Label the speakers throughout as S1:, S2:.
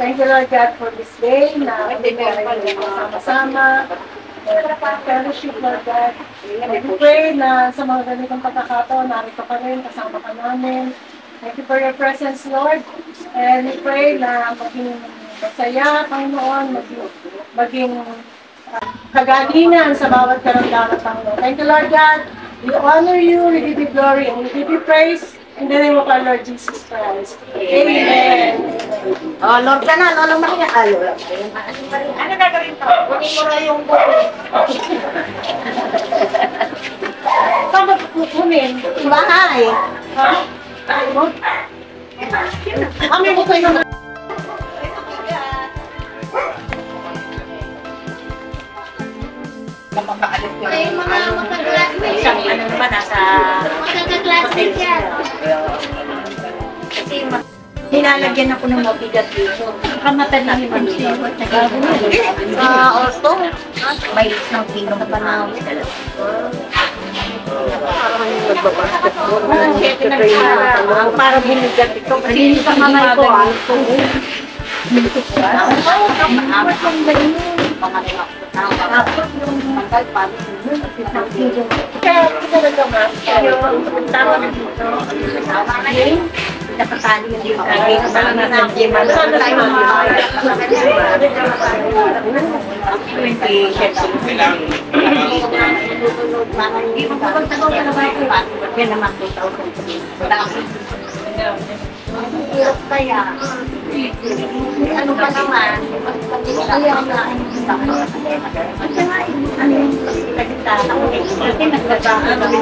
S1: Thank you, Lord God, for this day na kami po ay sama-sama. Fellowship, Lord God. And we pray na sa mga ganitong pagkakataon, narito ka rin, kasama ka namin. Thank you for your presence, Lord. And we pray na maging masaya, Panginoon, maging kagalingan sa bawat karamdaman, Panginoon. Thank you, Lord God. We honor you, we give you glory, and we give you praise. In the name of our Lord Jesus Christ. Amen.
S2: Oh, Lord ka na, Lolo Maria. Lola. Ano gagawin ko? Kunin mo na yung buko.
S1: Saan ba kukunin?
S2: Bahay.
S1: Ha? Kami mo kayo na.
S2: Ay, mga magka-classmate. Isang ano naman, nasa... Magka-classmate yan. Kasi nilalagyan ako ng mabigat dito. Kamatan namin mag-siwat na gagawin. Sa orto, may isang kilo na panahon. Parang nagbabasketball. Para binigat ito. Kasi sa mamay ko, Apat lang ba yun? Apat yung manggal pa.
S1: Kaya talaga ma,
S2: Yung tama na dito. Nakatali yung lagi. Kasama na sa gym. Kasama tayo mga 20 shirts. Hindi mo pagkagawa ka na ba ito? Yan naman 2,000. Hirap kaya. Ano pa naman? Kaya na ano yung kita kasi nagbabago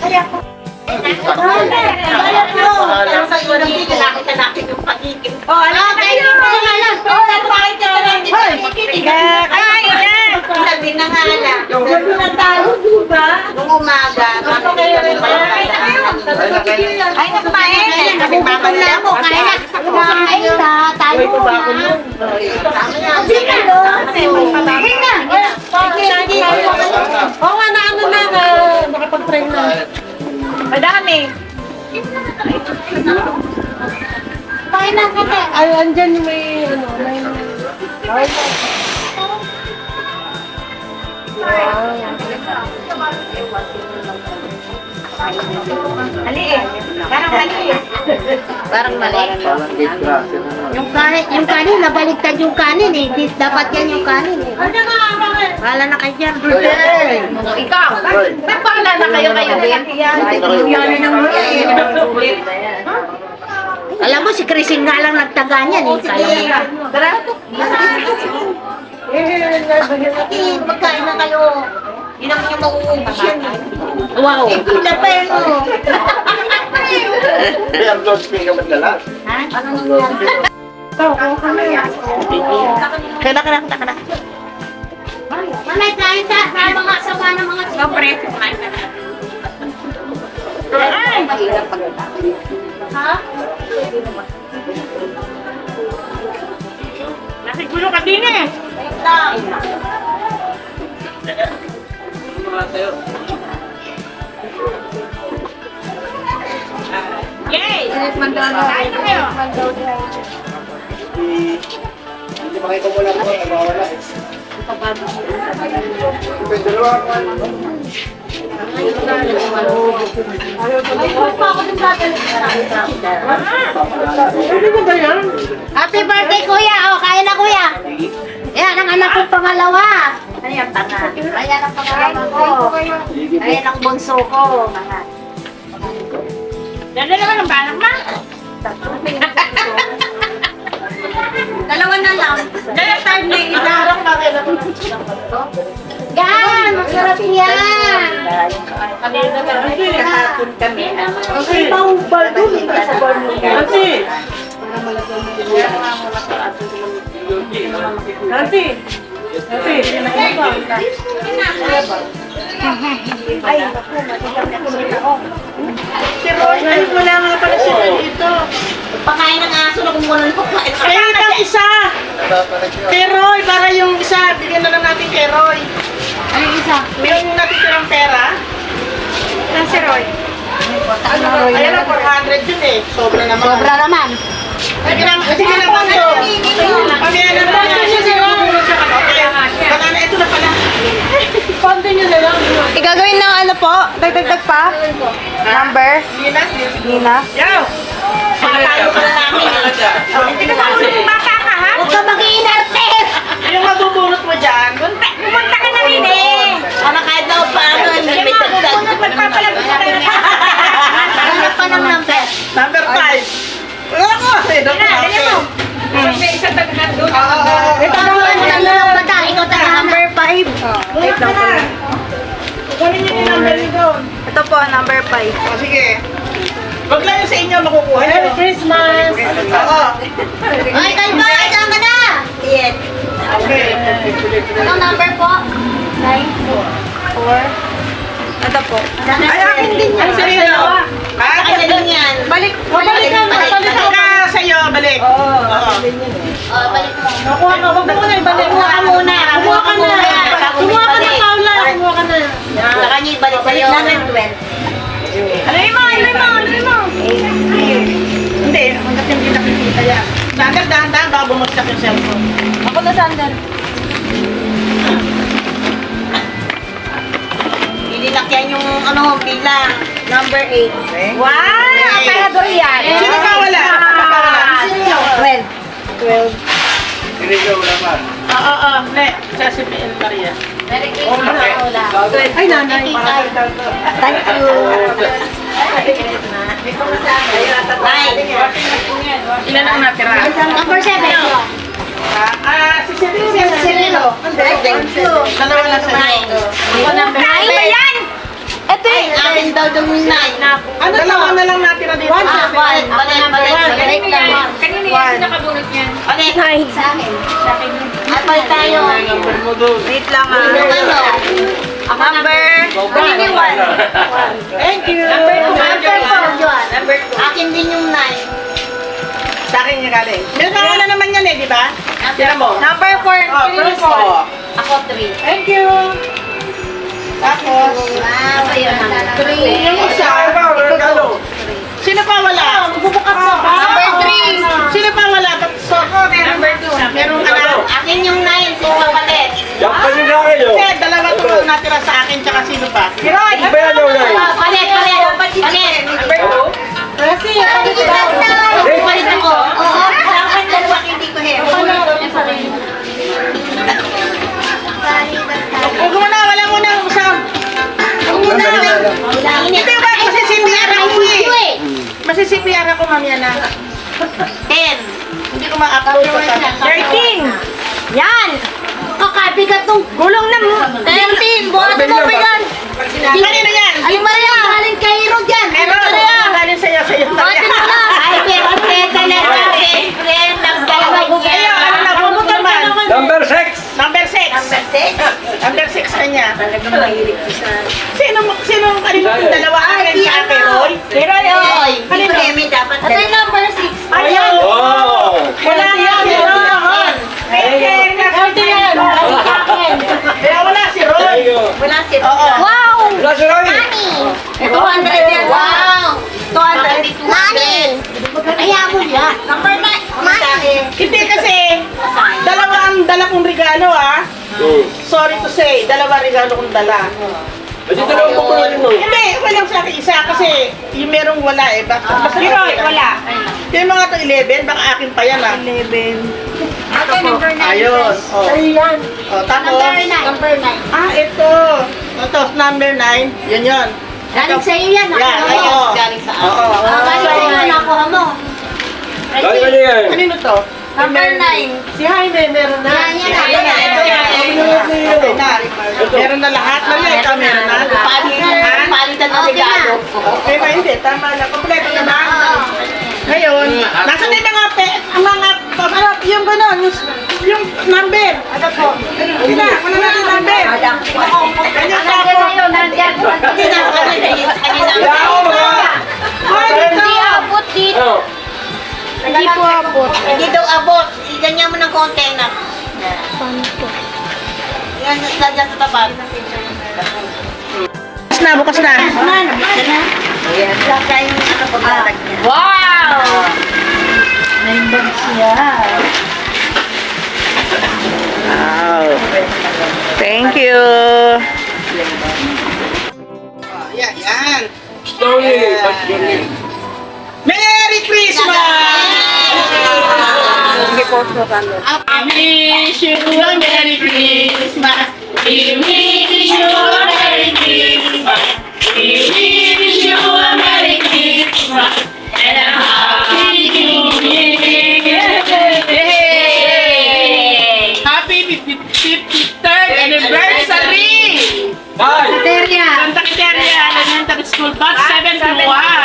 S2: kaya ko kaya ko pero sa iyo naman nakita natin yung pagiging ano kayo bakit ka naman sabi na nga na natalo diba nung umaga ay nagpain nagpapan na ako kaya ay tayo na sige no sige na
S1: oo nga na ano na makapag-pray na.
S2: Madami. Kain na kita.
S1: Ay, andyan yung may ano, may...
S2: Mali eh. Parang mali eh. Parang mali. Yung kanin, nabaliktad yung kanin eh. Dapat yan yung kanin eh. Bahala na kayo dyan. Ikaw. Bahala na kayo din. Yan ang alam mo, si Chrising nga lang nagtaga niyan eh. Magkain na kayo. Hindi naman yung mauubos yan eh. Wow. Pila pa yun o.
S3: Hindi, ang Lord Spring ka magdala.
S2: Ha? Ano nangyari?
S1: Ito, kung kami.
S2: Kaya. Mamay, kain sa mga asawa ng mga sobre. Kumain ka na. Ay! Ha?
S1: Nasigulo ka din eh.
S2: Wait lang.
S1: Yay! Kain na kayo.
S3: Hindi makita mo lang po, nagwawala eh. Ito yung dalawa.
S2: Happy birthday, kuya! O, kain na, kuya! Yan, ang anak kong pangalawa. Ayan, tanga. Ayan ang pangalawa ko. Ayan ang bunso ko.
S1: Dala naman ang balang ma.
S2: Dalawa na lang.
S1: Dala time na isa.
S2: Yan! Masarap yan!
S1: Kanina na
S2: kahapon
S1: kami.
S2: Okay, bar doon. Hindi sa bar mo.
S1: Nancy! Nancy! Nancy!
S2: Ay, naku, matigang na sila.
S1: Pero ay wala nga pala sila dito.
S2: Pakain ng aso na kung muna nung pagkain.
S1: Kaya ang isa! Kay Roy, para yung isa, bigyan na lang natin kay Roy.
S2: Ano yung isa?
S1: Meron yung natitirang pera. Saan si Roy? Ayan ang 400 yun eh. Sobra naman.
S2: Sobra naman.
S4: Sige na, Pando. Pamaya na naman yan. Wala na, ito na pala.
S1: Pante nyo na lang.
S2: Igagawin ng ano po? Dagdag pa? Number? Nina?
S4: Yo! Pakatalo ka na namin. Hindi ka marunong bata ka, ha?
S2: Huwag ka mag-iinarte!
S4: Yung mabubunot mo dyan, pumunta ka na rin eh.
S2: Para kahit daw paano, may dagdag.
S4: Magpapalabas ka na.
S2: Ano pa ng number?
S4: Number 5. Wala ko. Dali mo. May isang taghan doon.
S2: Ito ang ano ng bata. Ikaw tayo number 5.
S4: Wait lang po. Kunin niyo yung number niyo doon.
S2: Ito po, number 5.
S4: O sige. Wag lang yung sa inyo makukuha niyo.
S1: Merry Christmas!
S4: Oo.
S2: Ay, kayo ba? Saan ka na? Yes.
S4: Okay.
S2: Anong number po? 9, 4. Ito po.
S4: Ay, akin din yan. Sa inyo.
S2: Akin na din yan.
S4: Balik.
S1: Balik ka, balik ka.
S4: Ka sa'yo, balik. Oo.
S2: Oh, balik mo.
S1: Nakuha ka, wag mo muna ibalik.
S2: Kumuha ka muna.
S1: Kumuha ka na. Kumuha ka na, Paula. Kumuha ka na.
S2: Sa kanya ibalik sa'yo. Number 12.
S4: Hindi, hanggat hindi nakikita yan. Dahan, dahan, baka bumagsak yung cellphone.
S2: Ako na sandal. Nililakyan yung ano, bilang. Number 8.
S4: Okay.
S2: Wow! Parador yan.
S4: Sino pa wala?
S2: Sino? 12.
S3: Hindi ka wala pa.
S4: Oo. Ne, sa si PL Maria.
S2: Merry Christmas.
S1: Ay, nanay.
S2: Thank you.
S4: Ilan ang natira?
S2: Number 7.
S4: Si Cirilo.
S2: Thank you.
S4: Dalawa na sa'yo.
S2: Ay, ba yan? Ito eh. Akin daw yung 9.
S4: Ano dalawa na lang natira dito?
S2: Balik lang.
S4: Kanina yan nakabunot niyan.
S2: Balik. Sa akin. At balik tayo.
S3: Number mo doon.
S2: Wait lang ah. Number? Kanina yung 1.
S4: Thank you.
S2: Number 2. Akin din yung 9.
S4: Sa akin yung galing. May pangalan naman yan eh, di ba? Tira mo.
S2: Number 4.
S4: Oh, first one.
S2: Ako 3.
S4: Thank you. Tapos,
S2: Wow, ayun. 3.
S4: yung isa. Sino pa wala?
S1: Bubukas na ba?
S2: Number 3.
S4: Sino pa wala? So, number 2. Merong anak.
S2: Akin yung 9. Sino papalit?
S3: Diyan pa nyo na kayo.
S4: Kasi dalawa to natira sa akin, tsaka sino pa?
S2: Roy!
S3: Ano ba yan daw na?
S2: Palit!
S4: Number 2.
S1: Kasi,
S2: Palit ako. Oo. Dapat dalawa hindi ko hair.
S4: Huwag mo na, wala mo na usap. Huwag mo na. Hindi ba, masisipiyar ako eh. Masisipiyar ako, mamaya na.
S2: 10.
S4: Hindi ko ma-upload ko sa
S2: 13. Yan! Kakabigat ng gulong na mo. 13. Buhat mo pa yan.
S4: Kanino yan?
S2: Ay, Maria! Galing kay Rod yan.
S4: Pero, galing sa'yo,
S2: Buhatin mo na. Ay, pero talaga. Friend, nagdalawag yan.
S4: Ayun, ano na, bumuto man.
S3: Number 6.
S4: Number 6.
S2: Number 6.
S4: Number 6 kanya.
S2: Talagang mahilig ko sa...
S4: Sino kanino yung dalawa akin sa ate Roy?
S2: Roy!
S4: Kanino?
S2: Dapat ito yung number 6.
S4: Ayun.
S3: Oh!
S4: Wala yan. Kaya wala si Roy.
S2: Wala si
S4: Oo.
S2: Wow!
S3: Wala si Roy.
S2: Nani! 200 yan. Wow! 200. Nani! Kaya mo yan. Number 9. Nani!
S4: Hindi kasi, dalawa ang dala kong regalo ah. Sorry to say, dalawa regalo kong dala.
S3: Pwede dalawang pupulutin mo.
S4: Hindi, walang sa akin isa kasi yung merong wala eh. Basta Roy, wala. Yung mga to 11, baka akin pa yan ah. 11.
S2: Okay, number 9.
S4: Ayun. Oh.
S1: ayan.
S4: Oh, tapos,
S2: Number 9. Number 9.
S4: ah, ito. Ito, number 9. Yun yun.
S2: Galing sa iyo yan.
S4: Yan, oo.
S2: Galing sa
S4: Oo.
S2: Galing sa iyo. Nakuha mo.
S3: Ay, ano yan?
S4: Kanino to?
S2: Number 9.
S1: Si Jaime, meron na.
S2: Yan, yan.
S4: Okay na. Meron na lahat. Maria, ikaw meron na.
S2: Palitan ng regalo.
S4: Okay na, hindi. Tama na. Kompleto na ba? Ngayon, nasa na yung yung gano'n, yung number. Ano po? Hindi na, wala na yung number. Ganyan pa ako.
S2: Hindi na sa kanila. Hindi abot dito. Hindi po abot. Hindi daw abot. Ganyan mo ng konti na. Yan, dyan sa tapat.
S4: Bukas na.
S2: Wow!
S1: May bags yan.
S4: Wow. Thank you. Yan, yan.
S3: Slowly, but surely.
S4: Merry Christmas!
S2: I wish you a Merry Christmas. We wish you a Merry Christmas. We wish you a Merry Christmas and a Happy New Year. Happy 53rd anniversary!
S3: Bye!
S2: Santa Quiteria Elementary School, batch 71.